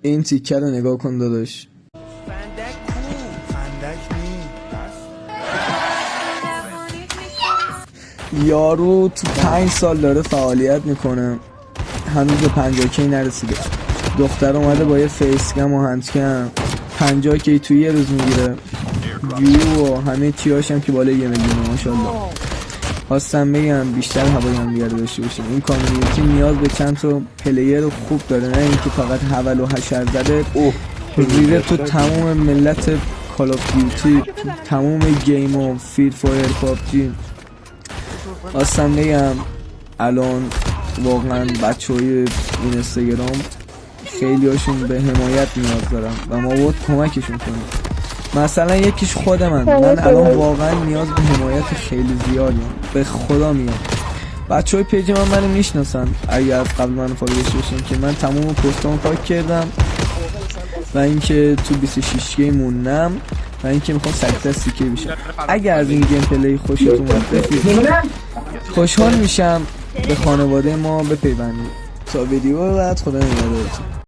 این تیکه رو نگاه کن داداش. یارو تو 5 سال داره فعالیت میکنه هنوز به 50K نرسیده. دختر اومده با یه فیسکم و هندکم 50K توی یه روز میگیره. ویو و همه تیاش هم که بالای 1 میلیونه ماشاءالله. خواستم بگم بیشتر هوای هم دیگه داشته باشیم. این کامیونیتی نیاز به چند تا پلیر خوب داره، نه اینکه فقط هول و حشر زده ریده تو تمام ملت کال آف دیوتی، تمام گیم و فیر فایر پابجی. خواستم بگم الان واقعا بچه های این اینستاگرام خیلی هاشون به حمایت نیاز دارم و ما باید کمکشون کنیم. مثلا یکیش خود من الان واقعا نیاز به حمایت خیلی زیادیم. به خدا میگم بچه های پیج من منو میشناسن اگر از قبل منو فالو داشته باشین که من تمام پستامو پاک کردم و اینکه تو 26K موندم و اینکه میخوام سریعتر 30K بشم. اگر از این گیم پلی خوشتون اومد خوشحال میشم به خانواده ما بپیوندید. تا ویدیو بعد خدا نگهدارتون.